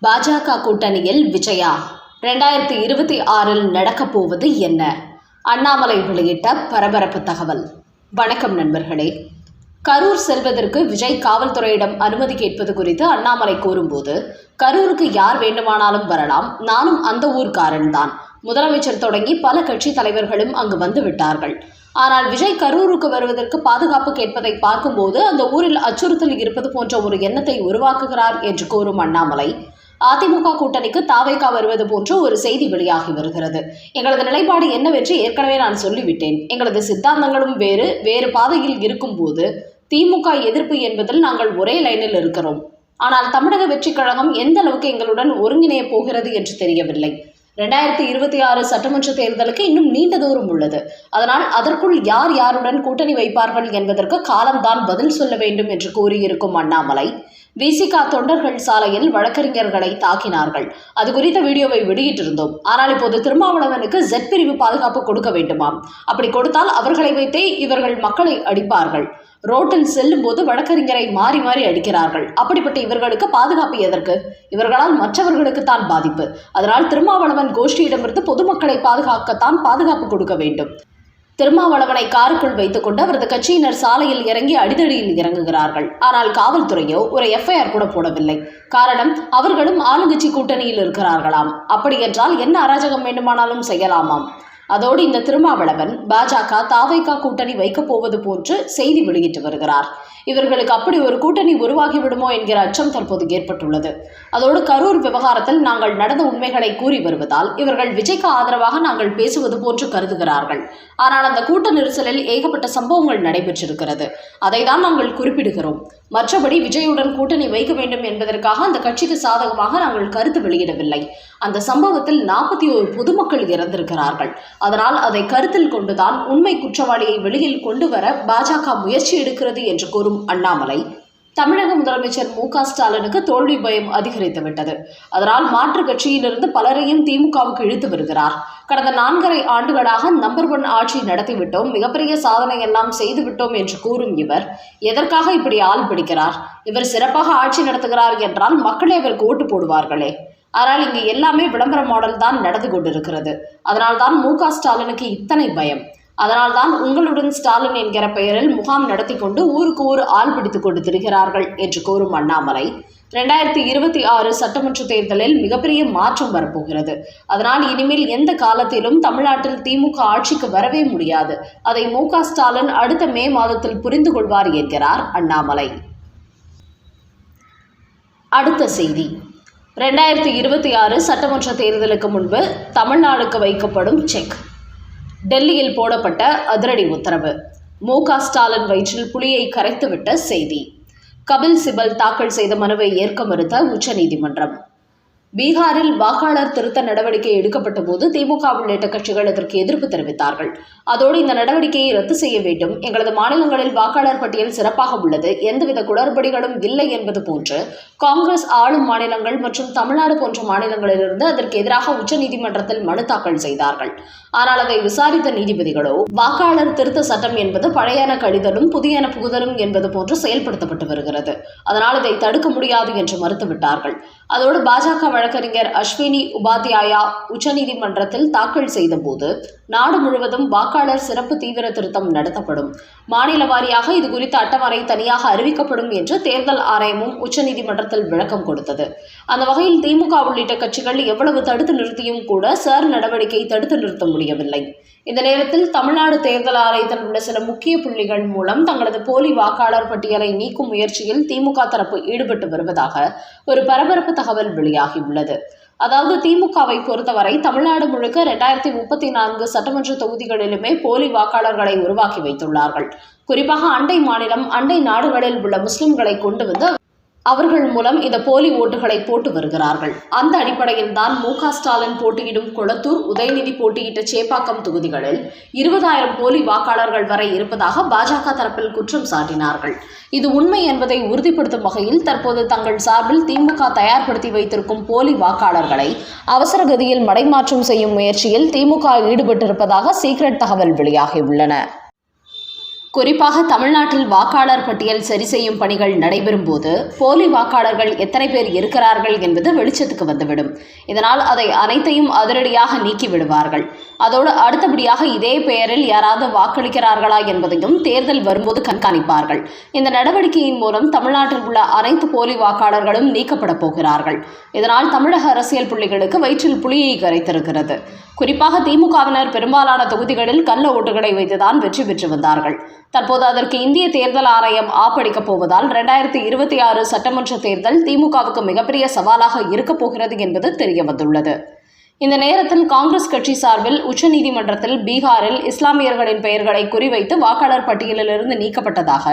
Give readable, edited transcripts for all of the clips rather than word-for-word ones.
பாஜக கூட்டணியில் விஜயா 2026 நடக்கப் போவது என்ன? அண்ணாமலை வெளியிட்ட பரபரப்பு தகவல். வணக்கம் நண்பர்களே. கரூர் செல்வதற்கு விஜய் காவல்துறையிடம் அனுமதி கேட்பது குறித்து அண்ணாமலை கூறும்போது, கரூருக்கு யார் வேண்டுமானாலும் வரலாம், நானும் அந்த ஊர்க்காரன் தான். முதலமைச்சர் தொடங்கி பல கட்சி தலைவர்களும் அங்கு வந்து விட்டார்கள். ஆனால் விஜய் கரூருக்கு வருவதற்கு பாதுகாப்பு கேட்பதை பார்க்கும்போது அந்த ஊரில் அச்சுறுத்தல் இருப்பது போன்ற ஒரு எண்ணத்தை உருவாக்குகிறார் என்று கூறும் அண்ணாமலை, அதிமுக கூட்டணிக்கு தாவேகா வருவது போன்ற ஒரு செய்தி வெளியாகி வருகிறது. எங்களது நிலைப்பாடு என்னவென்று ஏற்கனவே நான் சொல்லிவிட்டேன். எங்களது சித்தாந்தங்களும் வேறு பாதையில் இருக்கும்போது திமுக எதிர்ப்பு என்பதில் நாங்கள் ஒரே லைனில் இருக்கிறோம். ஆனால் தமிழக வெற்றி கழகம் எந்த அளவுக்கு எங்களுடன் ஒருங்கிணைய போகிறது என்று தெரியவில்லை. 2026 சட்டமன்ற தேர்தலுக்கு இன்னும் நீண்ட தூரம் உள்ளது. அதனால் அதற்குள் யார் யாருடன் கூட்டணி வைப்பார்கள் என்பதற்கு காலம்தான் பதில் சொல்ல வேண்டும் என்று கூறியிருக்கும் அண்ணாமலை, விசிக தொண்டர்கள் சாலையில் வழக்கறிஞர்களை தாக்கினார்கள். அது குறித்த வீடியோவை வெளியிட்டிருந்தோம். ஆனால் இப்போது திருமாவளவனுக்கு Z பிரிவு பாதுகாப்பு கொடுக்க வேண்டுமாம். அப்படி கொடுத்தால் அவர்களை வைத்தே இவர்கள் மக்களை அடிப்பார்கள். ரோட்டில் செல்லும் போது வழக்கறிஞரை மாறி மாறி அடிக்கிறார்கள். அப்படிப்பட்ட இவர்களுக்கு பாதுகாப்பு எதற்கு? இவர்களால் மற்றவர்களுக்கு தான் பாதிப்பு. அதனால் திருமாவளவன் கோஷ்டியிடமிருந்து பொதுமக்களை பாதுகாக்கத்தான் பாதுகாப்பு கொடுக்க வேண்டும். திருமாவளவனை காருக்குள் வைத்துக் கொண்டு அவரது கட்சியினர் சாலையில் இறங்கி அடிதடியில் இறங்குகிறார்கள். ஆனால் காவல்துறையோ ஒரு FIR கூட போடவில்லை. காரணம், அவர்களும் ஆளுங்கட்சி கூட்டணியில் இருக்கிறார்களாம். அப்படி என்றால் என்ன அராஜகம் வேண்டுமானாலும் செய்யலாமாம். அதோடு இந்த திருமாவளவன் பாஜக தாவேகா கூட்டணி வைக்கப் போவது போன்று செய்தி வெளியிட்டு வருகிறார். இவர்களுக்கு அப்படி ஒரு கூட்டணி உருவாகிவிடுமோ என்கிற அச்சம் தற்போது ஏற்பட்டுள்ளது. அதோடு கரூர் விவகாரத்தில் நாங்கள் நடந்த உண்மைகளை கூறி வருவதால் இவர்கள் விஜய்க்கு ஆதரவாக நாங்கள் பேசுவது போன்று கருதுகிறார்கள். ஆனால் அந்த கூட்ட நெரிசலில் ஏகப்பட்ட சம்பவங்கள் நடைபெற்றிருக்கிறது. அதை தான் நாங்கள் குறிப்பிடுகிறோம். மற்றபடி விஜயுடன் கூட்டணி வைக்க வேண்டும் என்பதற்காக அந்த கட்சிக்கு சாதகமாக நாங்கள் கருத்து வெளியிடவில்லை. அந்த சம்பவத்தில் 41 பொதுமக்கள் இறந்திருக்கிறார்கள். அதனால் அதை கருத்தில் கொண்டுதான் உண்மை குற்றவாளியை வெளியில் கொண்டு வர பாஜக முயற்சி எடுக்கிறது என்று கூறும் அண்ணாமலை, தமிழக முதலமைச்சர் MK ஸ்டாலினுக்கு தோல்வி பயம் அதிகரித்துவிட்டது. அதனால் மாற்று கட்சியிலிருந்து பலரையும் திமுகவுக்கு இழுத்து வருகிறார். கடந்த 4.5 ஆண்டுகளாக நம்பர் 1 ஆட்சி நடத்திவிட்டோம், மிகப்பெரிய சாதனை எல்லாம் செய்துவிட்டோம் என்று கூறும் இவர் எதற்காக இப்படி ஆள் பிடிக்கிறார்? இவர் சிறப்பாக ஆட்சி நடத்துகிறார் என்றால் மக்களே இவருக்கு ஓட்டு போடுவார்களே. ஆனால் இங்கு எல்லாமே விளம்பர மாடல் தான் நடந்து கொண்டிருக்கிறது. அதனால்தான் MK ஸ்டாலினுக்கு இத்தனை பயம். அதனால்தான் உங்களுடன் ஸ்டாலின் என்கிற பெயரில் முகாம் நடத்தி கொண்டு ஊருக்கு ஊர் ஆள் பிடித்துக் கொண்டு திரிகிறார்கள் என்று கூறும் அண்ணாமலை, 2026 சட்டமன்ற தேர்தலில் மிகப்பெரிய மாற்றம் வரப்போகிறது. அதனால் இனிமேல் எந்த காலத்திலும் தமிழ்நாட்டில் திமுக ஆட்சிக்கு வரவே முடியாது. அதை MK ஸ்டாலின் அடுத்த மே மாதத்தில் புரிந்து கொள்வார் என்கிறார் அண்ணாமலை. அடுத்த செய்தி. 2026 சட்டமன்ற தேர்தலுக்கு முன்பு தமிழ்நாடுக்கு வைக்கப்படும் செக். டெல்லியில் போடப்பட்ட அதிரடி உத்தரவு. MK ஸ்டாலின் வயிற்றில் புலியை கரைத்துவிட்ட செய்தி. கபில் சிபல் தாக்கல் செய்த மனுவை ஏற்க மறுத்த உச்சநீதிமன்றம். பீகாரில் வாக்காளர் திருத்த நடவடிக்கை எடுக்கப்பட்ட போது திமுக உள்ளிட்ட கட்சிகள் இதற்கு எதிர்ப்பு தெரிவித்தார்கள். அதோடு இந்த நடவடிக்கையை ரத்து செய்ய வேண்டும், எங்களது மாநிலங்களில் வாக்காளர் பட்டியல் சிறப்பாக உள்ளது, எந்தவித குளறுபடிகளும் இல்லை என்பது போன்று காங்கிரஸ் ஆளும் மாநிலங்கள் மற்றும் தமிழ்நாடு போன்ற மாநிலங்களிலிருந்து அதற்கு எதிராக உச்சநீதிமன்றத்தில் மனு தாக்கல் செய்தார்கள். ஆனால் அதை விசாரித்த நீதிபதிகளோ, வாக்காளர் திருத்த சட்டம் என்பது பழையன கழிதலும் புதியன புகுதலும் என்பது போன்று செயல்படுத்தப்பட்டு வருகிறது. அதனால் இதை தடுக்க முடியாது என்று மறுத்துவிட்டார்கள். அதோடு பாஜக வழக்கறிஞர் அஸ்வினி உபாத்யாயா உச்சநீதிமன்றத்தில் தாக்கல் செய்த போது, நாடு முழுவதும் வாக்காளர் சிறப்பு தீவிர திருத்தம் நடத்தப்படும், மாநில வாரியாக இது குறித்த அட்டவணை தனியாக அறிவிக்கப்படும் என்று தேர்தல் ஆணையமும் உச்சநீதிமன்றத்தில் விளக்கம் கொடுத்தது. அந்த வகையில் திமுக உள்ளிட்ட கட்சிகள் எவ்வளவு தடுத்து நிறுத்தியும் கூட சார் நடவடிக்கை தடுத்து நிறுத்த முடியவில்லை. இந்த நேரத்தில் தமிழ்நாடு தேர்தல் ஆணையத்தில் உள்ள சில முக்கிய புள்ளிகள் மூலம் தங்களது போலி வாக்காளர் பட்டியலை நீக்கும் முயற்சியில் திமுக தரப்பு ஈடுபட்டு வருவதாக ஒரு பரபரப்பு தகவல் வெளியாகியுள்ளது. அதாவது திமுகவை பொறுத்தவரை தமிழ்நாடு முழுக்க 2034 சட்டமன்ற தொகுதிகளிலுமே போலி வாக்காளர்களை உருவாக்கி வைத்துள்ளார்கள். குறிப்பாக அண்டை மாநிலம், அண்டை நாடுகளில் உள்ள முஸ்லிம்களை கொண்டு வந்து அவர்கள் மூலம் இந்த போலி ஓட்டுகளை போட்டு வருகிறார்கள். அந்த அடிப்படையில் தான் MK ஸ்டாலின் போட்டியிடும் கொளத்தூர், உதயநிதி போட்டியிட்ட சேப்பாக்கம் தொகுதிகளில் 20,000 போலி வாக்காளர்கள் வரை இருப்பதாக பாஜக தரப்பில் குற்றம் சாட்டினார்கள். இது உண்மை என்பதை உறுதிப்படுத்தும் வகையில் தற்போது தங்கள் சார்பில் திமுக தயார்படுத்தி வைத்திருக்கும் போலி வாக்காளர்களை அவசர கதியில் மடைமாற்றம் செய்யும் முயற்சியில் திமுக ஈடுபட்டிருப்பதாக சீக்ரெட் தகவல் வெளியாகியுள்ளன. குறிப்பாக தமிழ்நாட்டில் வாக்காளர் பட்டியல் சரி செய்யும் பணிகள் நடைபெறும் போது போலி வாக்காளர்கள் எத்தனை பேர் இருக்கிறார்கள் என்பது வெளிச்சத்துக்கு வந்துவிடும். இதனால் அதை அனைத்தையும் அதிரடியாக நீக்கி விடுவார்கள். அதோடு அடுத்தபடியாக இதே பெயரில் யாராவது வாக்களிக்கிறார்களா என்பதையும் தேர்தல் வரும்போது கண்காணிப்பார்கள். இந்த நடவடிக்கையின் மூலம் தமிழ்நாட்டில் உள்ள அனைத்து போலி வாக்காளர்களும் நீக்கப்பட போகிறார்கள். இதனால் தமிழக அரசியல் புள்ளிகளுக்கு வயிற்றில் புலியை கரைத்திருக்கிறது. குறிப்பாக திமுகவினர் பெரும்பாலான தொகுதிகளில் கள்ள ஓட்டுகளை வைத்துதான் வெற்றி பெற்று வந்தார்கள். தற்போது அதற்கு இந்திய தேர்தல் ஆணையம் ஆப்படிக்கப் போவதால் 2026 சட்டமன்ற தேர்தல் திமுகவுக்கு மிகப்பெரிய சவாலாக இருக்கப் போகிறது என்பது தெரியவந்துள்ளது. இந்த நேரத்தில் காங்கிரஸ் கட்சி சார்பில் உச்சநீதிமன்றத்தில் பீகாரில் இஸ்லாமியர்களின் பெயர்களை குறிவைத்து வாக்காளர் பட்டியலிலிருந்து நீக்கப்பட்டதாக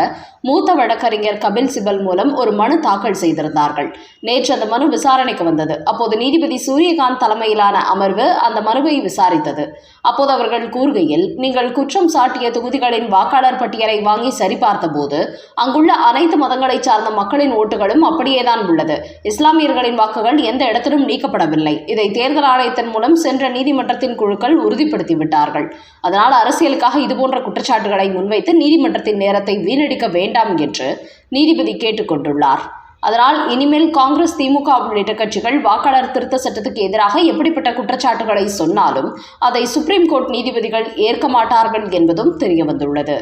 மூத்த வழக்கறிஞர் கபில் சிபல் மூலம் ஒரு மனு தாக்கல் செய்திருந்தார்கள். நேற்று அந்த மனு விசாரணைக்கு வந்தது. அப்போது நீதிபதி சூரியகாந்த் தலைமையிலான அமர்வு அந்த மனுவை விசாரித்தது. அப்போது அவர்கள் கூறுகையில், நீங்கள் குற்றம் சாட்டிய தொகுதிகளின் வாக்காளர் பட்டியலை வாங்கி சரிபார்த்த போது அங்குள்ள அனைத்து மதங்களை சார்ந்த மக்களின் ஓட்டுகளும் அப்படியேதான் உள்ளது. இஸ்லாமியர்களின் வாக்குகள் எந்த இடத்திலும் நீக்கப்படவில்லை. இதை தேர்தல் ஆணையத்தின் மூலம் சென்ற நீதிமன்றத்தின் குழுக்கள் உறுதிப்படுத்திவிட்டார்கள். அதனால் அரசியலுக்காக இதுபோன்ற குற்றச்சாட்டுகளை முன்வைத்து நீதிமன்றத்தின் நேரத்தை வீணடிக்க வேண்டாம் என்று நீதிபதி கேட்டுக்கொண்டுள்ளார். அதனால் இனிமேல் காங்கிரஸ், திமுக உள்ளிட்ட கட்சிகள் வாக்காளர் திருத்த சட்டத்துக்கு எதிராக எப்படிப்பட்ட குற்றச்சாட்டுகளை சொன்னாலும் அதை சுப்ரீம் கோர்ட் நீதிபதிகள் ஏற்க மாட்டார்கள் என்பதும் தெரியவந்துள்ளது.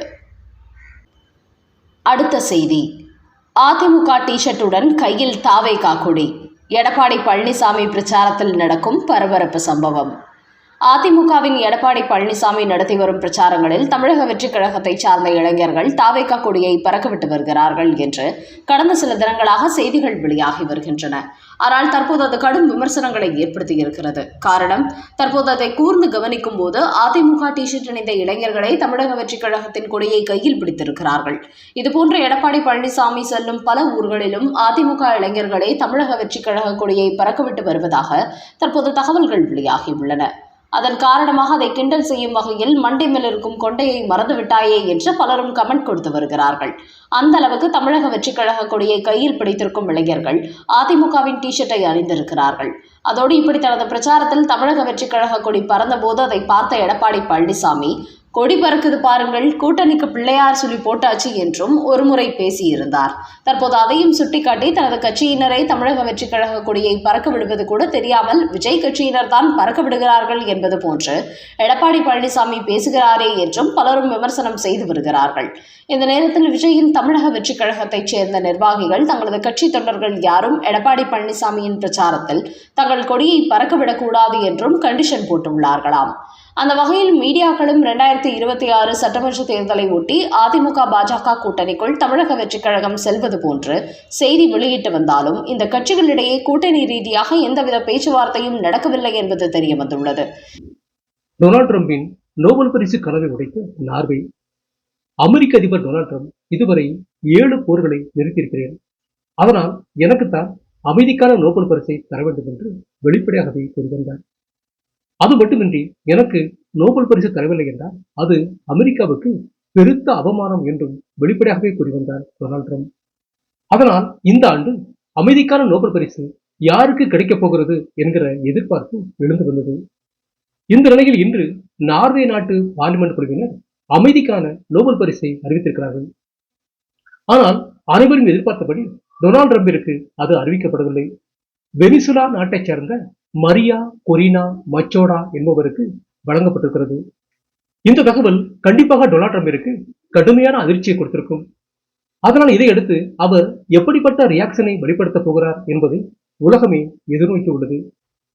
அடுத்த செய்தி. அதிமுக டி-ஷர்ட்டுடன் கையில் தாவேகா கொடி. எடப்பாடி பழனிசாமி பிரச்சாரத்தில் நடக்கும் பரபரப்பு சம்பவம். அதிமுகவின் எடப்பாடி பழனிசாமி நடத்தி வரும் பிரச்சாரங்களில் தமிழக வெற்றிக் கழகத்தை சார்ந்த இளைஞர்கள் தாவேகா கொடியை பறக்கவிட்டு வருகிறார்கள் என்று கடந்த சில தினங்களாக செய்திகள் வெளியாகி வருகின்றன. ஆனால் தற்போது அது கடும் விமர்சனங்களை ஏற்படுத்தியிருக்கிறது. காரணம், தற்போது அதை கூர்ந்து கவனிக்கும் போது அதிமுக டி-ஷர்ட் அணிந்த இளைஞர்களே தமிழக வெற்றிக் கழகத்தின் கொடியை கையில் பிடித்திருக்கிறார்கள். இதுபோன்ற எடப்பாடி பழனிசாமி செல்லும் பல ஊர்களிலும் அதிமுக இளைஞர்களே தமிழக வெற்றிக் கழக கொடியை பறக்கவிட்டு வருவதாக தற்போது தகவல்கள் வெளியாகியுள்ளன. அதன் காரணமாக அதை கிண்டல் செய்யும் வகையில் மண்டை மேல் இருக்கும் கொண்டையை மறந்துவிட்டாயே என்று பலரும் கமெண்ட் கொடுத்து வருகிறார்கள். அந்த அளவுக்கு தமிழக வெற்றிக் கழக கொடியை கையில் பிடித்திருக்கும் இளைஞர்கள் அதிமுகவின் டி-ஷர்ட்டை அணிந்திருக்கிறார்கள். அதோடு இப்படி தனது பிரச்சாரத்தில் தமிழக வெற்றிக் கழக கொடி பறந்தபோது அதை பார்த்த எடப்பாடி பழனிசாமி, கொடி பறக்குது பாருங்கள், கூட்டணிக்கு பிள்ளையார் சொல்லி போட்டாச்சு என்றும் ஒருமுறை பேசியிருந்தார். தற்போது அதையும் சுட்டிக்காட்டி தனது கட்சியினரை தமிழக வெற்றிக் கழக கொடியை பறக்க விடுவது கூட தெரியாமல் விஜய் கட்சியினர் தான் பறக்க விடுகிறார்கள் என்பது போன்று எடப்பாடி பழனிசாமி பேசுகிறாரே என்றும் பலரும் விமர்சனம் செய்து வருகிறார்கள். இந்த நேரத்தில் விஜயின் தமிழக வெற்றிக் கழகத்தைச் சேர்ந்த நிர்வாகிகள் தங்களது கட்சி தொண்டர்கள் யாரும் எடப்பாடி பழனிசாமியின் பிரச்சாரத்தில் தங்கள் கொடியை பறக்கவிடக்கூடாது என்றும் கண்டிஷன் போட்டுள்ளார்களாம். அந்த வகையில் மீடியாக்களும் 2026 சட்டமன்ற தேர்தலை ஒட்டி அதிமுக பாஜக கூட்டணிக்குள் தமிழக வெற்றிக் கழகம் செல்வது போன்று செய்தி வெளியிட்டு வந்தாலும் இந்த கட்சிகளிடையே கூட்டணி ரீதியாக எந்தவித பேச்சுவார்த்தையும் நடக்கவில்லை என்பது தெரிய வந்துள்ளது. டொனால்ட் ட்ரம்பின் நோபல் பரிசு கனவை உடைத்த நார்வே. அமெரிக்க அதிபர் டொனால்ட் ட்ரம்ப் இதுவரை 7 போர்களை நிறுத்தியிருக்கிறேன், அதனால் எனக்குத்தான் அமைதிக்கான நோபல் பரிசை தர வேண்டும் என்று வெளிப்படையாகவே கூறிவந்தார். அது மட்டுமின்றி எனக்கு நோபல் பரிசு தரவில்லை என்றால் அது அமெரிக்காவுக்கு பெருத்த அவமானம் என்றும் வெளிப்படையாகவே கூறிவந்தார் டொனால்ட் ட்ரம்ப். அதனால் இந்த ஆண்டு அமைதிக்கான நோபல் பரிசு யாருக்கு கிடைக்கப் போகிறது என்கிற எதிர்பார்ப்பு எழுந்து வந்தது. இந்த நிலையில் இன்று நார்வே நாட்டு பார்லிமெண்ட் குழுவினர் அமைதிக்கான நோபல் பரிசை அறிவித்திருக்கிறார்கள். ஆனால் அனைவரும் எதிர்பார்த்தபடி டொனால்ட் ட்ரம்பிற்கு அது அறிவிக்கப்படவில்லை. வெனிசுலா நாட்டைச் சேர்ந்த மரியா கொரினா மச்சோடா என்பவருக்கு வழங்கப்பட்டிருக்கிறது. இந்த தகவல் கண்டிப்பாக டொனால்ட் ட்ரம்பிற்கு கடுமையான அதிர்ச்சியை கொடுத்திருக்கும். அதனால் இதையடுத்து அவர் எப்படிப்பட்ட ரியாக்ஷனை வெளிப்படுத்தப் போகிறார் என்பதை உலகமே எதிர்நோக்கி உள்ளது.